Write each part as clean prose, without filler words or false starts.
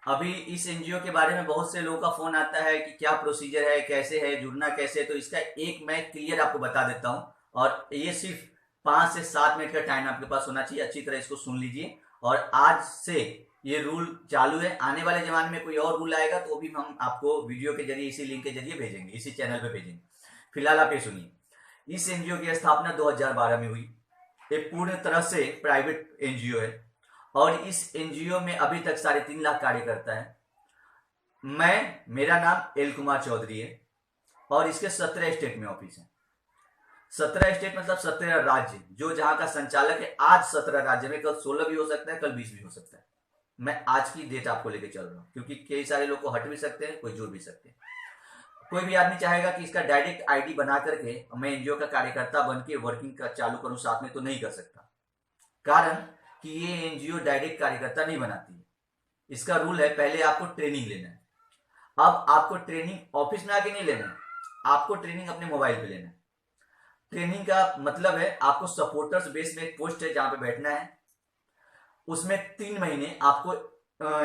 अभी इस एनजीओ के बारे में बहुत से लोगों का फोन आता है कि क्या प्रोसीजर है, कैसे है, जुड़ना कैसे है। तो इसका एक मैं क्लियर आपको बता देता हूँ, और ये सिर्फ 5 से 7 मिनट का टाइम आपके पास होना चाहिए। अच्छी तरह इसको सुन लीजिए। और आज से ये रूल चालू है। आने वाले जमाने में कोई और रूल आएगा तो भी हम आपको वीडियो के जरिए, इसी लिंक के जरिए भेजेंगे, इसी चैनल पे भेजेंगे। फिलहाल आप ये सुनिए। इस एनजीओ की स्थापना 2012 में हुई। ये पूर्ण तरह से प्राइवेट एनजीओ है और इस एनजीओ में अभी तक 3.5 लाख कार्यकर्ता है। मेरा नाम एल कुमार चौधरी है और इसके 17 स्टेट में ऑफिस है। 17 स्टेट मतलब 17 राज्य, जो जहां का संचालक है आज 17 राज्य में। कल 16 भी हो सकता है, कल 20 भी हो सकता है। मैं आज की डेट आपको लेके चल रहा हूं क्योंकि कई सारे लोग को हट भी सकते हैं, कोई जुड़ भी सकते हैं। कोई भी आदमी चाहेगा कि इसका डायरेक्ट आईडी बना करके मैं एनजीओ का कार्यकर्ता बन के वर्किंग का चालू करूं साथ में, तो नहीं कर सकता। कारण कि ये एनजीओ डायरेक्ट कार्यकर्ता नहीं बनाती है। इसका रूल है, पहले आपको ट्रेनिंग लेना है। अब आपको ट्रेनिंग ऑफिस में आके नहीं लेना है, आपको ट्रेनिंग अपने मोबाइल पे लेना है। ट्रेनिंग का मतलब है आपको सपोर्टर्स बेस में एक पोस्ट है जहां पे बैठना है। उसमें 3 महीने आपको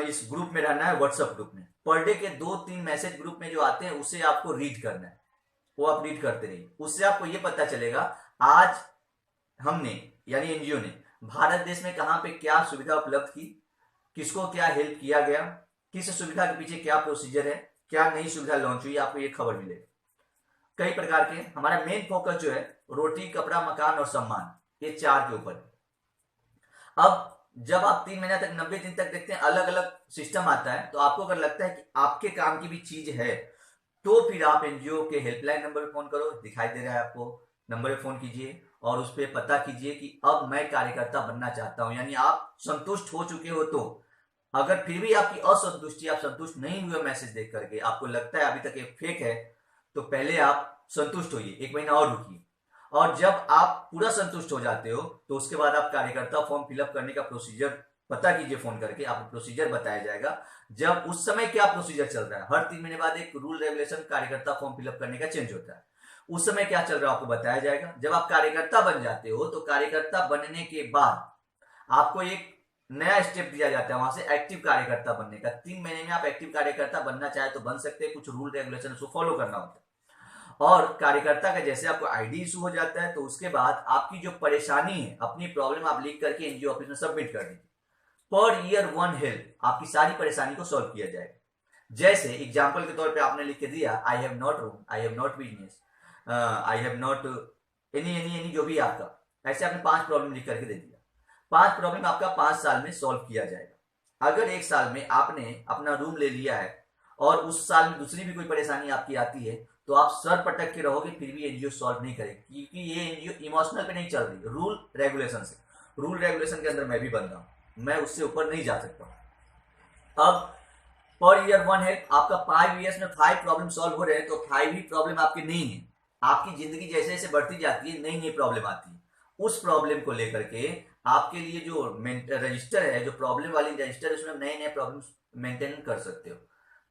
इस ग्रुप में रहना है, व्हाट्सएप ग्रुप में। पर डे के 2-3 मैसेज ग्रुप में जो आते हैं उसे आपको रीड करना है। वो आप रीड करते रहिए। उससे आपको ये पता चलेगा आज हमने यानी एनजीओ ने भारत देश में कहां पे क्या सुविधा उपलब्ध की, किसको क्या हेल्प किया गया, किस सुविधा के पीछे क्या प्रोसीजर है, क्या नई सुविधा लॉन्च हुई, आपको ये खबर मिलेगी। कई प्रकार के हमारा मेन फोकस जो है रोटी, कपड़ा, मकान और सम्मान, ये 4 के ऊपर। अब जब आप 3 महीना तक, 90 दिन तक देखते हैं अलग अलग सिस्टम आता है, तो आपको अगर लगता है कि आपके काम की भी चीज है तो फिर आप एनजीओ के हेल्पलाइन नंबर पे फोन करो, दिखाई दे रहा है आपको, नंबर पे फोन कीजिए और उस पर पता कीजिए कि अब मैं कार्यकर्ता बनना चाहता हूं। यानी आप संतुष्ट हो चुके हो। तो अगर फिर भी आपकी असंतुष्टि, आप संतुष्ट नहीं हुए मैसेज देख करके, आपको लगता है अभी तक ये फेक है, तो पहले आप संतुष्ट होइए, 1 महीना और रुकिए। और जब आप पूरा संतुष्ट हो जाते हो तो उसके बाद आप कार्यकर्ता फॉर्म फिलअप करने का प्रोसीजर पता कीजिए फोन करके, आपको प्रोसीजर बताया जाएगा। जब उस समय क्या प्रोसीजर चल रहा है, हर 3 महीने बाद एक रूल रेगुलेशन कार्यकर्ता फॉर्म फिलअप करने का चेंज होता है। उस समय क्या चल रहा है आपको बताया जाएगा। जब आप कार्यकर्ता बन जाते हो तो कार्यकर्ता बनने के बाद आपको एक नया स्टेप दिया जाता है वहां से एक्टिव कार्यकर्ता बनने का। 3 महीने में आप एक्टिव कार्यकर्ता बनना चाहे तो बन सकते हैं। कुछ रूल रेगुलेशन उसको फॉलो करना होता है। और कार्यकर्ता का जैसे आपको आईडी इशू हो जाता है तो उसके बाद आपकी जो परेशानी है, अपनी प्रॉब्लम आप लिख करके एनजीओ ऑफिस में सबमिट कर दीजिए। पर ईयर 1 हेल्प आपकी सारी परेशानी को सॉल्व किया जाएगा। जैसे एग्जाम्पल के तौर पे आपने लिख के दिया, I have not room, I have not business, I have not any any any, जो भी आपका, ऐसे आपने 5 प्रॉब्लम लिख करके दे दिया। 5 प्रॉब्लम आपका 5 साल में सॉल्व किया जाएगा। अगर 1 साल में आपने अपना रूम ले लिया है और उस साल में दूसरी भी कोई परेशानी आपकी आती है तो आप सर पटक के रहोगे, फिर भी एनजीओ सॉल्व नहीं करेगी, क्योंकि ये एनजीओ इमोशनल पे नहीं चल रही, रूल रेगुलेशन से। रूल रेगुलेशन के अंदर मैं भी बंदा हूं, मैं उससे ऊपर नहीं जा सकता। अब पर ईयर 1 है, आपका 5 ईयर्स में 5 प्रॉब्लम सॉल्व हो रहे हैं, तो 5 ही प्रॉब्लम आपकी नहीं है। आपकी जिंदगी जैसे जैसे बढ़ती जाती है नई नई प्रॉब्लम आती है। उस प्रॉब्लम को लेकर के आपके लिए जो रजिस्टर है, जो प्रॉब्लम वाली रजिस्टर है, उसमें नए नए प्रॉब्लम मेंटेन कर सकते हो।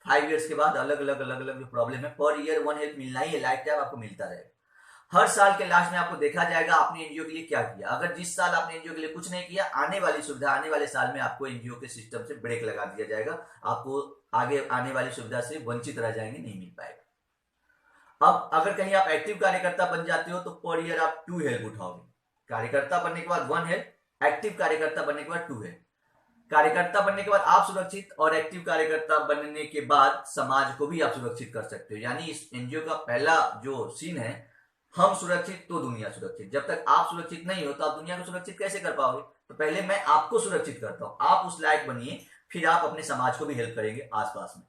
5 ईयर्स के बाद अलग अलग जो प्रॉब्लम है, पर ईयर 1 हेल्प मिलना ही है, लाइफ टाइम आपको मिलता रहेगा। हर साल के लास्ट में आपको देखा जाएगा आपने एनजीओ के लिए क्या किया। अगर जिस साल आपने एनजीओ के लिए कुछ नहीं किया, आने वाली सुविधा, आने वाले साल में आपको एनजीओ के सिस्टम से ब्रेक लगा दिया जाएगा। आपको आगे आने वाली सुविधा से वंचित रह जाएंगे, नहीं मिल पाएगा। अब अगर कहीं आप एक्टिव कार्यकर्ता बन जाते हो तो पर ईयर आप 2 हेल्प उठाओगे। कार्यकर्ता बनने के बाद 1 हेल्प, एक्टिव कार्यकर्ता बनने के बाद 2 हेल्प। कार्यकर्ता बनने के बाद आप सुरक्षित, और एक्टिव कार्यकर्ता बनने के बाद समाज को भी आप सुरक्षित कर सकते हो। यानी इस एनजीओ का पहला जो सीन है, हम सुरक्षित तो दुनिया सुरक्षित। जब तक आप सुरक्षित नहीं हो तो आप दुनिया को सुरक्षित कैसे कर पाओगे। तो पहले मैं आपको सुरक्षित करता हूं, आप उस लायक बनिए, फिर आप अपने समाज को भी हेल्प करेंगे आसपास में।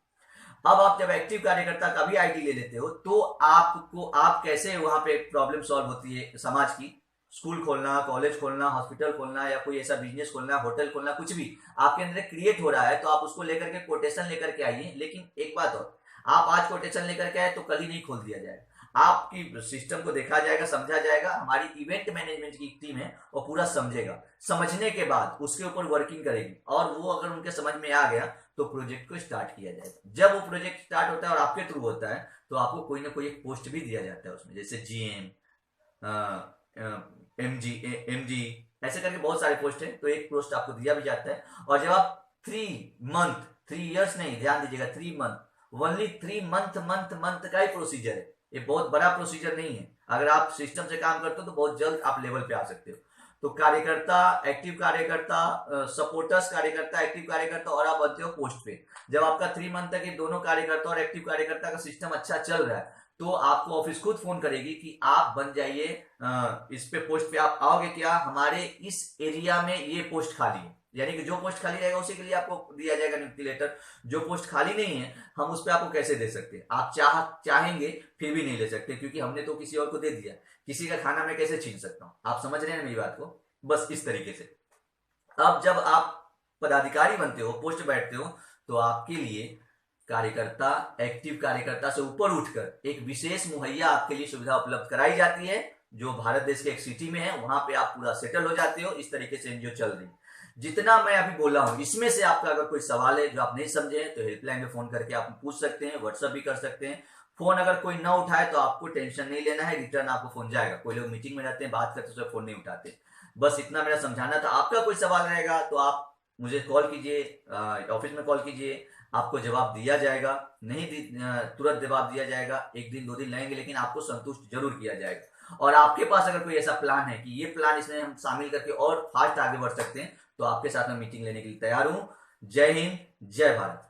अब आप जब एक्टिव कार्यकर्ता का भी आईडी ले लेते हो तो आप कैसे वहां पे प्रॉब्लम सॉल्व होती है समाज की। स्कूल खोलना, कॉलेज खोलना, हॉस्पिटल खोलना या कोई ऐसा बिजनेस खोलना, होटल खोलना, कुछ भी आपके अंदर क्रिएट हो रहा है तो आप उसको लेकर के कोटेशन लेकर के आइए। लेकिन एक बात और, आप आज कोटेशन लेकर के आए तो कल ही नहीं खोल दिया जाएगा। आपकी सिस्टम को देखा जाएगा, समझा जाएगा। हमारी इवेंट मैनेजमेंट की टीम है वो पूरा समझेगा, समझने के बाद उसके ऊपर वर्किंग करेगी, और वो अगर उनके समझ में आ गया तो प्रोजेक्ट को स्टार्ट किया जाएगा। जब वो प्रोजेक्ट स्टार्ट होता है और आपके थ्रू होता है तो आपको कोई ना कोई एक पोस्ट भी दिया जाता है उसमें, जैसे जीएम, एमजी, ऐसे करके बहुत सारे पोस्ट है, तो एक पोस्ट आपको दिया भी जाता है। और जब आप 3 मंथ 3 इयर्स नहीं, ध्यान दीजिएगा, 3 मंथ, ओनली 3 मंथ मंथ का ही प्रोसीजर है, ये बहुत बड़ा प्रोसीजर नहीं है। अगर आप सिस्टम से काम करते हो तो बहुत जल्द आप लेवल पे आ सकते हो। तो कार्यकर्ता, एक्टिव कार्यकर्ता, सपोर्टर्स कार्यकर्ता, एक्टिव कार्यकर्ता, और आप बनते हो पोस्ट पे। जब आपका 3 मंथ तक ये दोनों कार्यकर्ता और एक्टिव कार्यकर्ता का सिस्टम अच्छा चल रहा है तो आपको ऑफिस खुद फोन करेगी कि आप बन जाइए इस पे पोस्ट पे, आप आओगे क्या, हमारे इस एरिया में ये पोस्ट खाली है। यानी कि जो पोस्ट खाली रहेगा उसी के लिए आपको दिया जाएगा नियुक्ति लेटर। जो पोस्ट खाली नहीं है हम उस पर आपको कैसे दे सकते हैं, आप चाहेंगे फिर भी नहीं ले सकते, क्योंकि हमने तो किसी और को दे दिया। किसी का खाना मैं कैसे छीन सकता हूं, आप समझ रहे हैं मेरी बात को। बस इस तरीके से अब जब आप पदाधिकारी बनते हो, पोस्ट बैठते हो, तो आपके लिए कार्यकर्ता, एक्टिव कार्यकर्ता से ऊपर उठकर एक विशेष मुहैया आपके लिए सुविधा उपलब्ध कराई जाती है, जो भारत देश के एक सिटी में है, वहां पे आप पूरा सेटल हो जाते हो। इस तरीके से एनजीओ चल रही है। जितना मैं अभी बोला हूं इसमें से आपका अगर कोई सवाल है जो आप नहीं समझे तो हेल्पलाइन में फोन करके आप पूछ सकते हैं, व्हाट्सएप भी कर सकते हैं। फोन अगर कोई ना उठाए तो आपको टेंशन नहीं लेना है, रिटर्न आपको फोन जाएगा। कोई लोग मीटिंग में रहते हैं, बात करते हैं, फोन नहीं उठाते। बस इतना मेरा समझाना था। आपका कोई सवाल रहेगा तो आप मुझे कॉल कीजिए, ऑफिस में कॉल कीजिए, आपको जवाब दिया जाएगा। नहीं तुरंत जवाब दिया जाएगा, 1 दिन 2 दिन लगेंगे, लेकिन आपको संतुष्ट जरूर किया जाएगा। और आपके पास अगर कोई ऐसा प्लान है कि ये प्लान इसमें हम शामिल करके और फास्ट आगे बढ़ सकते हैं तो आपके साथ में मीटिंग लेने के लिए तैयार हूं। जय हिंद, जय भारत।